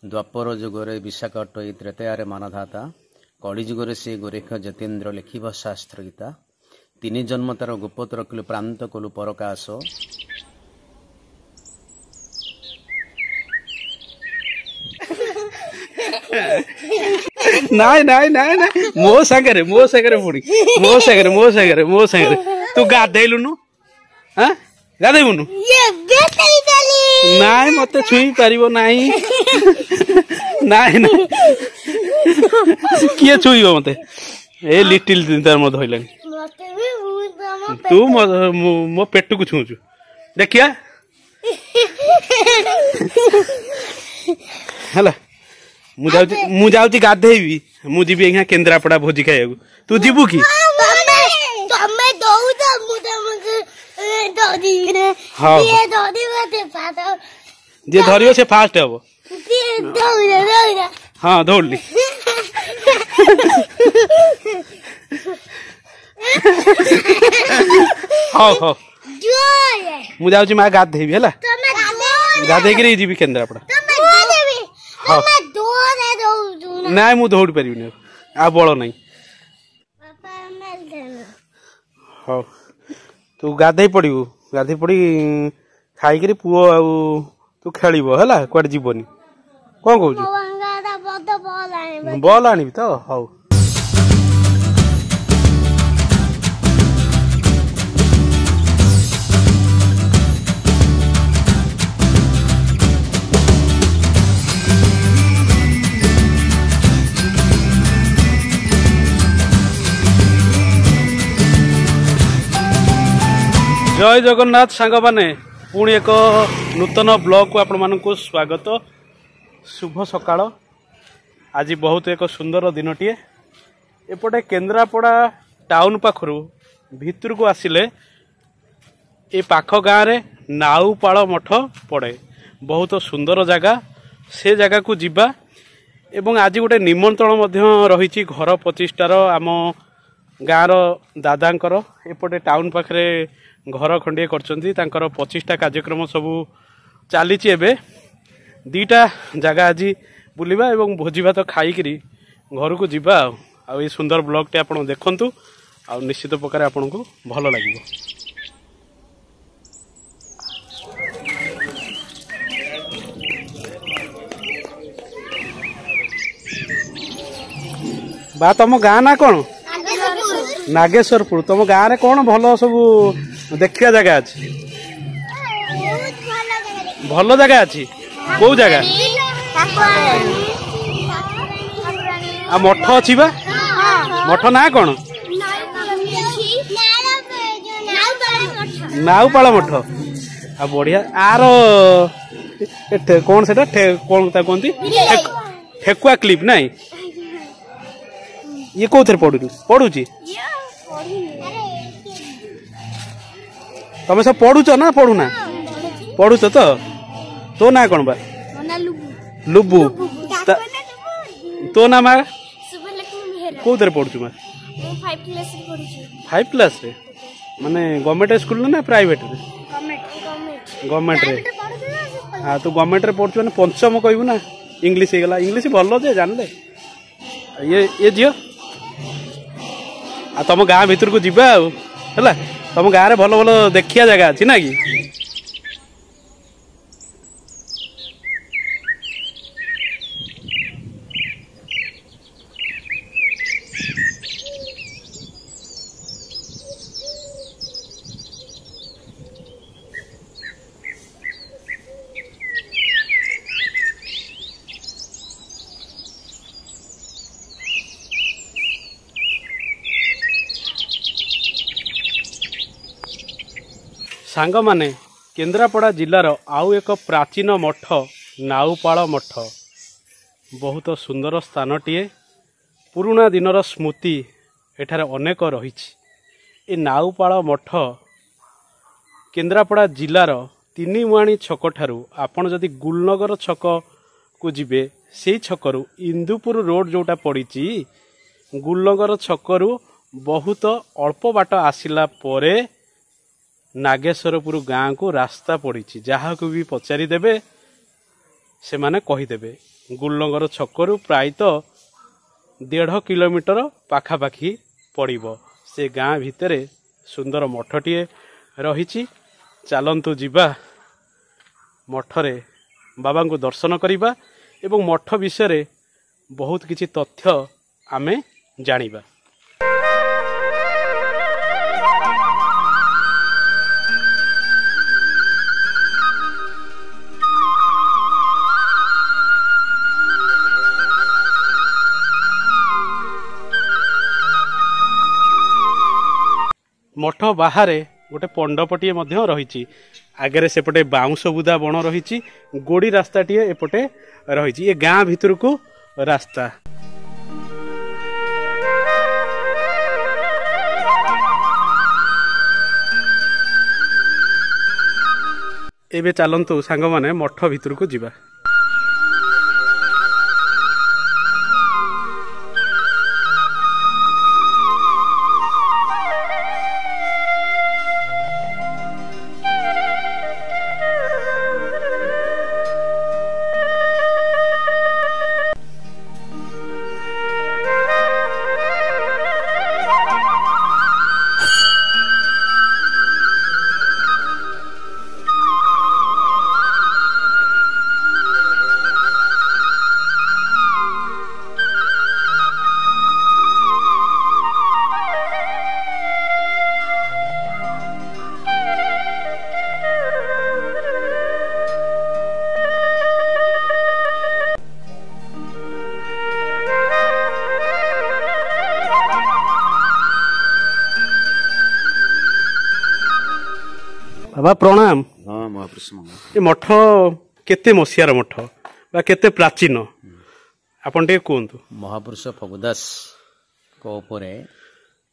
द्वापर जुगरे विशाखट त्रेतयारे मानधाता कली जुगरे से गोरेख जतेन्द्र लिखिब शास्त्र गीता तीन जन्म तार गोपत्र कलु प्रांत कलु परकाश नाई नाई नाई नाई मो सागरे पुड़ी मो सागरे तू गाधेलुनु हाँ गाधेबुनु नाई मत छुई पारिबो नाई नाई ना किए छुईबो मते ए लिटिल तार मो धइलानी तू मो पेट को छुचु देखिया हला मु जाउची गाधेबी मु जीबी यहाँ केन्द्रापड़ा भोजी खाइबू तू जीबू की जे धरियो से फास्ट हबो हाँ दौड़ली हाँ हाँ मु जाउची मां गाधेबी हला गाधे के जीबी केन्द्रापड़ा नाई मु दौड़ पारि आ बल नहीं हाँ तू गाधे पड़ू गाधे पड़ी खाई पुओ तू खेल है कौट जीवनी कौन कौच बल आनी तो हौ जय जगन्नाथ सांग माने पुणी एक नूतन ब्लॉग को आपण मानक स्वागत शुभ सकाळ आज बहुत एक सुंदर दिनटीए एपटे केन्द्रापड़ा टाउन पाखरु भितर को आसिले ए पाख गाँव रे नाउपाल मठ पड़े बहुत सुंदर जगह से जगह को जीवा एवं आज गोटे निमंत्रण रही घर प्रतिष्ठार आम गाँव दादांकर एपटे टाउन पाखरे घर खंडे कर प्रतिष्ठा कार्यक्रम सब चली दीटा जगह आज बुलवा एवं भोजी भात खाई घर को जीवा आ सुंदर ब्लॉग टे आपण देखंतु आ निश्चित प्रकार आपन को भल लगे बा तुम गाँ ना कौन नागेश्वरपुर तुम गाँव में कौन भल सब देखिया जगह अच्छी भल जगह अच्छी कौ जगह आ मठ अच्छी बा मठ ना कौन नाउपाल मठ आ बढ़िया आर कौन से कौन कहती ठेकुआ क्लिप नाई ये कौ थे पढ़ुची तमें सब पढ़ुच ना पढ़ुना पढ़ुच तो तो ना कौन बा लुबू तो ना माँ कौ थे पढ़ुचु माँ 5 क्लास रे माने गवर्नमेंट स्कूल ना प्राइवेट रे गवर्नमेंट रे हाँ तू गवर्नमेंट रे पढ़ुचु माने पंचम कहबू ना इंग्लिश हो गला इंग्लिश भल जे जानले ये झील आ तुम गाँ भीतर को जीवा है तुम गाँव में भल भल देखिया जगह अच्छी ना कि सांग माने केन्द्रापड़ा जिलार आउ एक प्राचीन मठ नाउपाल मठ बहुत सुंदर स्थानटीए पुराना दिनर स्मृति एठार अनेक रही ए नाउपाल मठ केन्द्रापड़ा जिलार तीनिमुआणी छक ठारू आपण जदि गुलनगर छक को जीवे से छकरू इंदुपुर रोड जोटा पड़ी गुलनगर छकरू बहुत अल्प बाट आसिला परे नागेश्वरपुर गाँ को रास्ता पड़ी जहाँ को भी पचारि देबे से माने कहीदेवे गुल्लंगर छकरू प्रायतः 1.5 किलोमीटर पाखापाखि पड़िबो। से गाँ भितर सुंदर मठटीए रही। चलतु जीवा मठरे बाबा को दर्शन करिबा एवं मठ विषय बहुत किछि तथ्य आमे जानिबा। मठ बाहर गोटे पंडपटीए रही। आगे सेपटे बाउंश बुदा बण रही। गोड़ी रास्ताटीए एपटे रही। ये गाँ भितर को रास्ता। एबे चलंतु सांग माने मठ भितर को जिबा। बाबा प्रणाम। हाँ महापुरुष ये मठ केते मसीहार मठ बा केते प्राचीन आपन टे कहतु। महापुरुष फगुदास को उपरे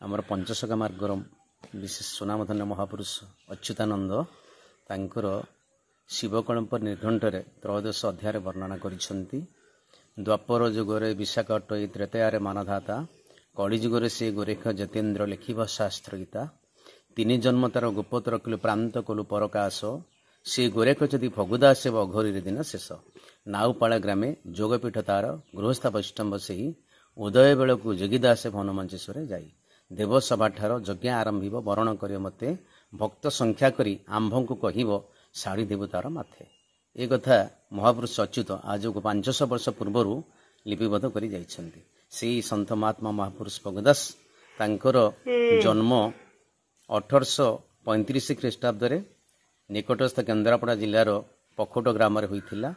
आमर पंचसखा मार्गर विशेष सुनामधन्य महापुरुष अच्युतानंद तांकर शिवकल्प निर्घंटरे 13 अध्याय वर्णना करिसंती। द्वापर जुगरे विशाख अटई त्रेतयारे मानधाता कली जुगरे से गोरेख जतेन्द्र लेखिब शास्त्र गीता। 3 जन्म तार गोपत रखिलु प्रांत कलु परकाश से गोरेख जदि फगुदास एवं अघोरी दिन शेष। नाउपाड़ा ग्रामे जोगपीठ तार गृहस्थ वैष्णव से ही उदय बेल को जोगीदास हनुमंचेश्वर जाई देवसभा ठार यज्ञ आरंभ वरण कर मते भक्त संख्या करी आंभ को कहिब शाढ़ी देवतार माथे। ए कथा महापुरुष अच्युत आज को 500 वर्ष पूर्व लिपिबद्ध करी जाइछन्ति। से संत महात्मा महापुरुष फगुदास तांकर जन्म 1835 ख्रीष्टाब्द निकटस्थ केन्द्रापड़ा जिलार पखोट ग्राम होइथिला।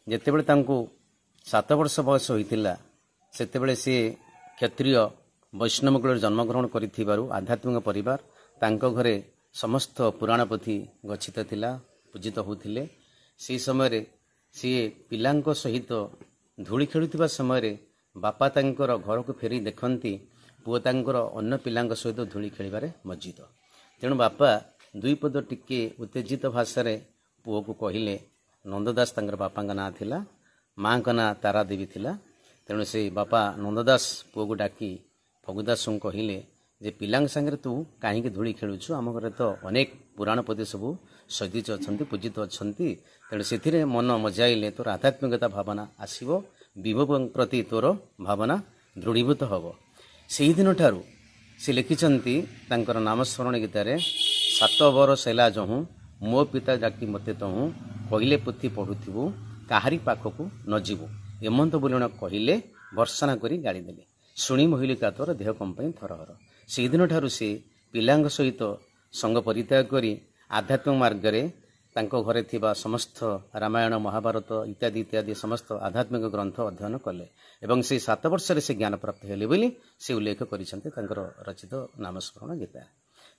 जेतेबेले तांको 7 वर्ष बयस होइथिला सेतेबेले से क्षत्रिय वैष्णव कुल जन्मग्रहण करिथिबारु आध्यात्मिक परिवार तांको घरे समस्त पुराण पोथी गच्छित थिला पूजित होउथिले। से समय सी पिलांको सहित धूली खेलुथिबा समय बापा तांकर घर को फेरी देखंती पुओ तांकर अन्य पिलांक सहित धूली खेलिबारे मज्जित। तेणु बापा दुई पद टिके उत्तेजित भाषा पुओ को कहिले। नंददास तांकर बापा का नाँ थिला, माँ का नाँ तारा देवी थिला। तेणु से बापा नंददास पुओ को डाकी फगुदास को कहिले जे पिलांक संगे तू कहीं धूली खेलुछु, आम घर तो अनेक पुराण पोथी सबू सज्जित अच्छा पूजित अच्छा। तेणु से मन मजाइले तोर आध्यात्मिकता भावना आसब, विभव प्रति तोर भावना दृढ़ीभूत हम। से दिन ठारू से लिखिंट तांकर नामस्मरण गीतार 7 बरस है जहूँ मो पिता डाकी मते तहूँ कहले पुथी पढ़ुथिबु काहारी पाखकू न जीवु एमंत बोलण कहले वर्षना करी गाड़ी देले शुणी महिली कातर देह कंपाई थरहर। से दिन ठारू से पिलांग सहित संग परित्याग करी आध्यात्मिक मार्गरे तांको घरे थिबा समस्त रामायण महाभारत इत्यादि इत्यादि समस्त आध्यात्मिक ग्रंथ अध्ययन कले एवं से 7 वर्ष से ज्ञान प्राप्त हेले बोली से उल्लेख करिसंते तांकर रचित नामस्मरण गीता।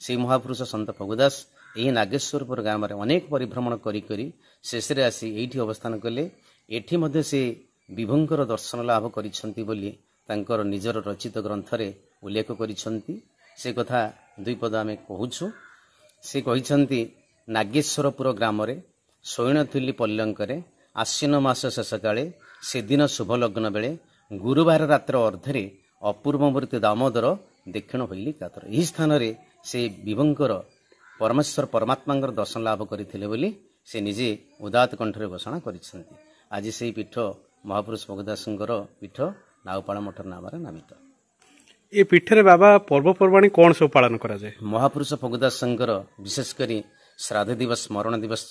से महापुरुष संत फगुदास यही नागेश्वरपुर गाँव में अनेक परिभ्रमण करी शेष आसी एठी अवस्थान कले। एठी मध्य से विभुंकर दर्शन लाभ करिसंती बोली तांकर निजर रचित ग्रंथरे उल्लेख करिसंती। से कथा दुई पद आमे कहूछु। से कहिसंती नागेश्वरपुर ग्राम शयनथुली पल्लंकरे आश्विन मास शेष काले से दिन शुभ लग्न बेले गुरुवार रात्र अर्धरे अपूर्व मूर्ति दामोदर दक्षिण होइली कातर। यही स्थान से विभंकर परमेश्वर परमात्मा दर्शन लाभ करते बोली से निजे उदात कंठरे घोषणा କରିଛନ୍ତି। आज से पीठ महापुरुष भोगदासଙ୍କର पीठ नाउपाଳ मठ नाम नामित। ये पीठरे बाबा पर्वपर्वाणी कौन सब पालन करा जाए? महापुरुष भोगदासଙ୍କର विशेष करी श्राद्ध दिवस स्मरण दिवस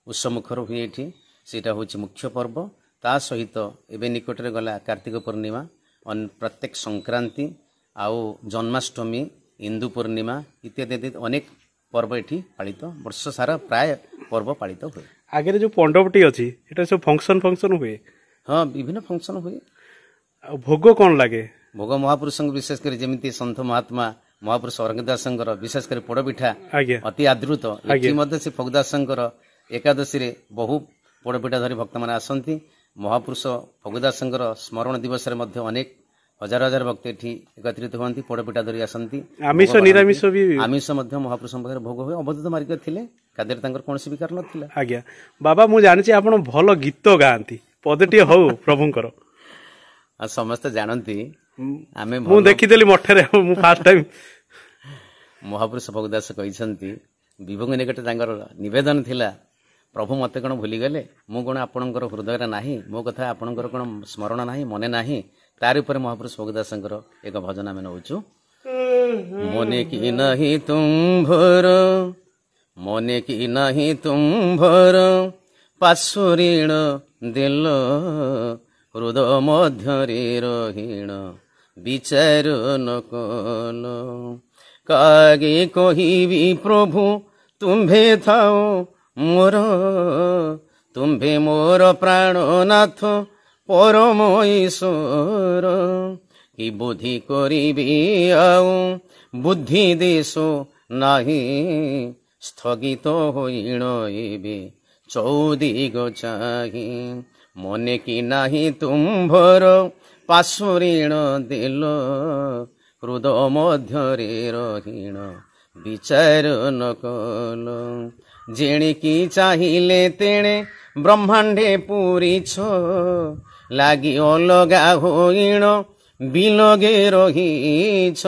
उत्सवमुखर हुए एठी सेटा होछि मुख्य पर्व। ता सहित एबे निकटरे गला कार्तिक पूर्णिमा प्रत्येक संक्रांति आउ जन्माष्टमी हिंदू पूर्णिमा इत्यादि अनेक पर्व एठी पालित वर्ष सारा प्राय पर्व पालित हुए। आगे जो मंडपटी अच्छी एटा सब फंक्शन हुए? हाँ विभिन्न फंक्शन हुए। भोग कौन लगे? भोग महापुरुष विशेष कर जमी सन्थ महात्मा महापुरुष अर्घदासंकर विशेष कर पोड़पिठा अति आदृत एठी से फगदासंकर एकादशी रे बहु पोड़पिठा धरी भक्त मैंने आसती। महापुरुष फगदासंकर स्मरण दिवस रे मध्य अनेक हजार हजार भक्त एठी एकत्रित होती पोड़पिठा धरी आसती। आमिष निरामिष भी आमिष महापुरुष पाखे भोग हुए। अवधूत मार्ग थिले खाद्य कौन विकार नाला। आज्ञा बाबा मुझे जानी आप भल गीत गाँती पदटी हौ प्रभुंकर समस्त जानती आमे मु देखिदेली मठरे मु फर्स्ट टाइम महापुरुष भगदास कहते विभंग निकट नवेदन थिला प्रभु मते कौन भूलीगले मु कौन आपणकर हृदय नाही मो कथा आपणकर कौन स्मरण नाही मने नाही तार ऊपर महापुरुष भगदासंकर एक भजन आम नौचु। मने की नहीं तुम भर मने की नहीं तुम भर पाशुरीण दिल हृदय मध्यरे रहीण विचार न कल कागे कहिबी प्रभु तुम्भे थाओ मोर तुम्भे मोर प्राणनाथ परम ईश्वर कि बुद्धि करिबी आउ बुद्धि देशो नाही स्थगित होइण एबे चौदिग चाहि मने की नाही तुम्भर पाशुरीण दिल हृदय मध्यरे रहीण विचार न कल जेणिकी चाहिले तेणे ब्रह्मांडे पूरीछ लागी अलगा होइण बिलगे रहीछ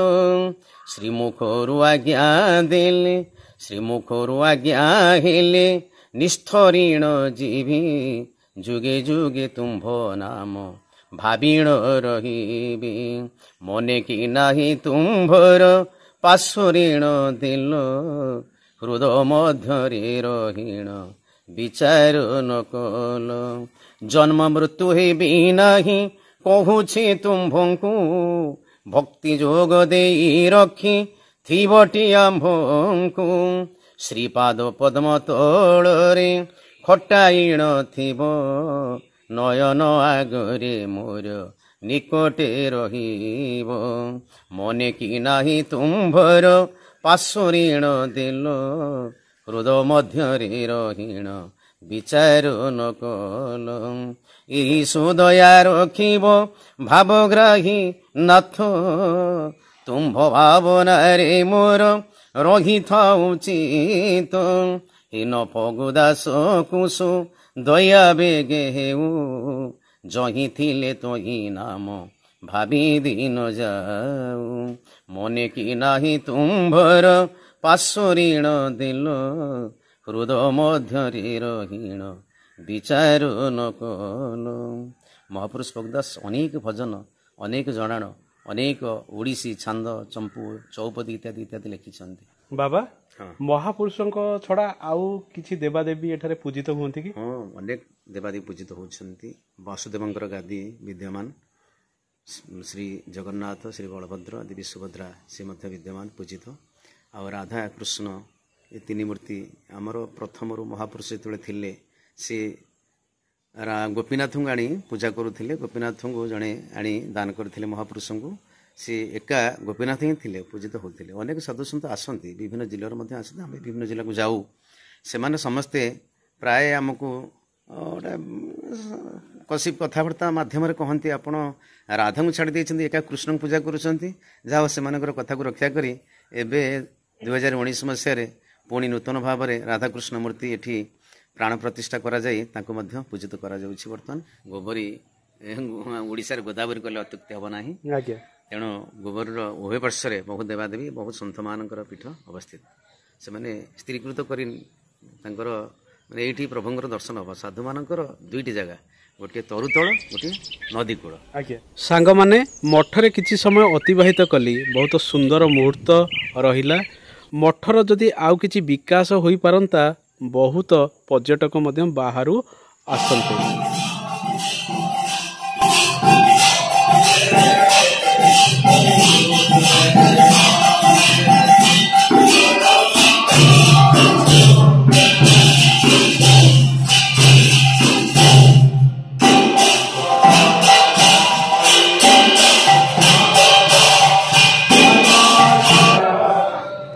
श्रीमुखरु आज्ञा देले श्रीमुखरु आज्ञा हेले निष्ठरीण जीवी जुगे जुगे तुम्भ नाम भाविण रहिबी मने की नाही तुम्भर पाशुरीण दिल हृदय मध्यरे रहीण विचार न कल जन्म मृत्यु हेबी नाही कहुछि तुम्भଙ୍କୁ भक्ति जोग देई रखी थिबटी आम्भଙ୍କୁ श्रीपाद पद्म तଳରେ खटाइण थिब नयन आगरे मोर निकटे रहिब मने की नाही तुम्भर पाशुरीण दिल हृदय मध्यरे रहीण विचार न कल एही सुदया रखिब भावग्राही नाथ तुम्भ भावनारे मोर रही थाउ चित हीन फगुदास कुसु दया बेगे हेउ जही थिले तही नाम भावी दिन जाऊ मने की नाही तुम्भर पाशुरीण दिल हृदय मध्यरे रहीण विचार न कल। महापुरुष भगदास अनेक भजन अनेक जणाण अनेक ओडिसी छांद चंपू चौपदी इत्यादि इत्यादि लिखिछन्ति। बाबा महापुरुषଙ୍କ छड़ा आउ किछि देवादेवी एठारे पूजित हुअन्ति कि? हाँ अनेक देवादेवी पूजित होउछन्ति। वासुदेवଙ୍କର गादी विद्यमान श्री जगन्नाथ श्री बलभद्र देवी सुभद्रा से मध्य विद्यमान पूजित आ राधा कृष्ण ये तीन मूर्ति आमर प्रथम महापुरुष जो थे सी गोपीनाथ को आनी पूजा करुले गोपीनाथ को जड़े आनी दान करते महापुरुष को सी एका गोपीनाथ ही थे पूजित होते अनेक साधुसंत आसती विभिन्न जिलार मध्य आसते आम विभिन्न जिला को जाऊ से समस्ते प्राय आमको कसिप कथबार्ता मध्यम कहते आपण राधा को छाड़ी देते एका कृष्ण पूजा करुँच से कथा को रक्षा करी एबे 2019 मसीह पुणी नूतन भाव में राधाकृष्ण मूर्ति एठी प्राण प्रतिष्ठा करा जाई ताको मध्य पूजित करा जाउछि। वर्तमान गोबरी ओडिसा रे गोदावरी कले अत्युक्ति हबो नाही तेणु गोबरीर उभय पार्श्वर बहु देवादेवी बहु सन्थ मानकर पीठ अवस्थित ସେମାନେ ସ୍ଥିରୀକୃତ କରି ତାଙ୍କର ମାନେ ଏଇଠି ପ୍ରଭୁଙ୍କର ଦର୍ଶନ ହେବ। ସାଧୁମାନଙ୍କର ଦୁଇଟି ଜାଗା, ଗୋଟିଏ ତରୁତଳ, ଗୋଟିଏ ନଦୀ କୂଳ। ଆଜ୍ଞା ସାଙ୍ଗମାନେ ମଠରେ କିଛି ସମୟ ଅତିବାହିତ କଲି, ବହୁତ ସୁନ୍ଦର ମୁହୂର୍ତ୍ତ ରହିଲା। ମଠର ଯଦି ଆଉ କିଛି ବିକାଶ ହୋଇପାରନ୍ତା, ବହୁତ ପର୍ଯ୍ୟଟକ ମଧ୍ୟ ବାହାରୁ ଆସନ୍ତେ।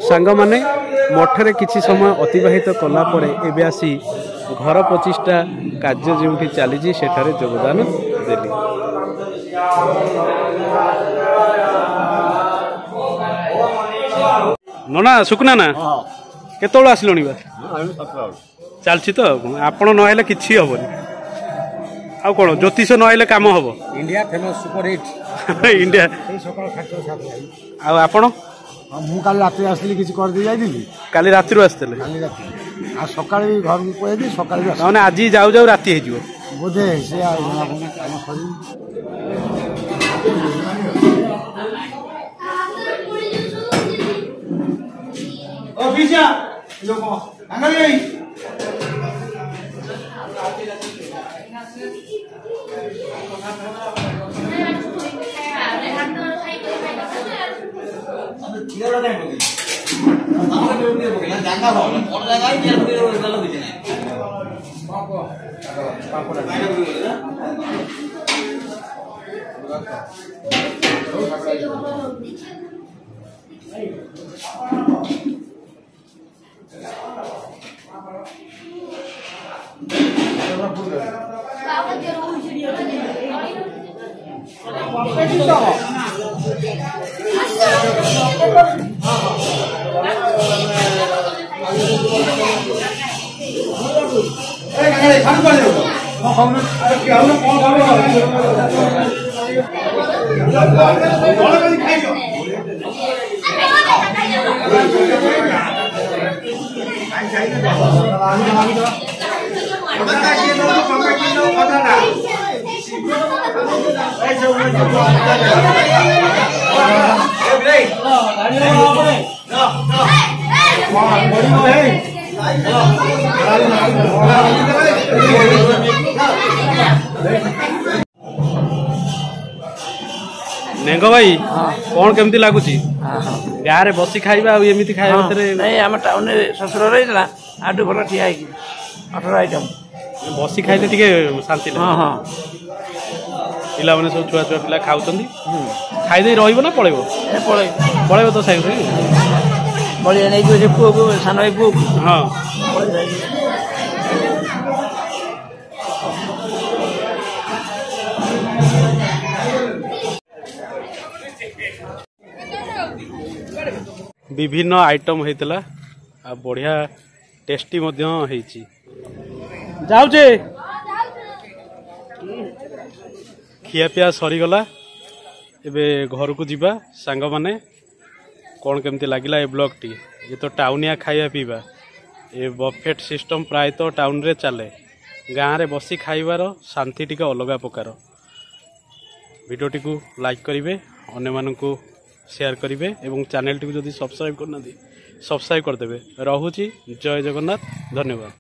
ସାଙ୍ଗମାନେ ମଠରେ କିଛି ସମୟ ଅତିବାହିତ କଲା ପରେ ଏବେ ଆସି ଘର ପ୍ରତିଷ୍ଠା କାର୍ଯ୍ୟ ଯେଉଁଠି ଚାଲିଛି ସେଠାରେ ଯୋଗଦାନ ଦେଲି। ନନା ସୁକୁନା ନା କେତେବେଳୁ ଆସିଲଣି ବା? ଚାଲିଛି ତ, ଆପଣ ନହେଲେ କିଛି ହବନି। ଆଉ କଣ ଜ୍ୟୋତିଷ ନହେଲେ କାମ ହବ? India famous super hit India. सकाल खाद्य साथ ଆଉ ଆପଣ? ମୁଁ କାଲି ରାତିରେ ଆସିଥିଲି, କିଛି କରିଦେଇ ଯାଇଥିଲି କାଲି ରାତିରୁ ଆସିଥିଲେ? କାଲି ରାତି ଆଉ ସକାଳେ ବି ଘରକୁ ପଳେଇଲି, ସକାଳେ ବି ମାନେ ଆଜି ଯାଉ ଯାଉ ରାତି ହେଇଯିବ ବୋଧେ। ସେ ଆଉ କାମ ସରି ନେଙ୍ଗ ଭାଇ କଣ କେମିତି ଲାଗୁଛି ଗାଁରେ ବସି ଖାଇବା ଆଉ ଏମିତି ଖାଇବା ଭିତରେ? ନାଇଁ ଆମ ଟାଉନରେ ଶ୍ୱଶୁର ରହିଥିଲା, ଆଠୁ ଭଲ ଠିଆ ହେଇକି 18 ଆଇଟମ୍ ବସି ଖାଇଲେ ଟିକେ ଶାନ୍ତି ଲାଗେ। ହଁ ପିଲାମାନେ ସବୁ ଛୁଆ ଛୁଆ ପିଲା ଖାଉଛନ୍ତି, ଖାଇଦେଇ ରହିବ ନା ପଳେଇବ? ପଳେଇବ ତ ସାଙ୍ଗେ ସାଙ୍ଗେ ବଳିଆ ନେଇଯିବ ସେ ପୁଅକୁ, ସାନ ଭାଇ ପୁଅକୁ। ହଁ ବିଭିନ୍ନ ଆଇଟମ୍ ହେଇଥିଲା ଆଉ ବଢ଼ିଆ ଟେଷ୍ଟି ମଧ୍ୟ ହେଇଛି। ଯାଉଛେ ଖିଆପିଆ ସରିଗଲା, ଏବେ ଘରକୁ ଯିବା। ସାଙ୍ଗମାନେ କ'ଣ କେମିତି ଲାଗିଲା ଏ ବ୍ଲଗ୍ଟି? ଏ ତ ଟାଉନିଆ ଖାଇବା ପିଇବା, ଏ ବଫେଟ୍ ସିଷ୍ଟମ୍ ପ୍ରାୟତଃ ଟାଉନରେ ଚାଲେ। ଗାଁରେ ବସି ଖାଇବାର ଶାନ୍ତି ଟିକେ ଅଲଗା ପ୍ରକାର। ଭିଡ଼ିଓଟିକୁ ଲାଇକ୍ କରିବେ, ଅନ୍ୟମାନଙ୍କୁ ସେୟାର କରିବେ ଏବଂ ଚ୍ୟାନେଲଟିକୁ ଯଦି ସବସ୍କ୍ରାଇବ୍ କରିନାହାନ୍ତି ସବସ୍କ୍ରାଇବ୍ କରିଦେବେ। ରହୁଛି, ଜୟ ଜଗନ୍ନାଥ, ଧନ୍ୟବାଦ।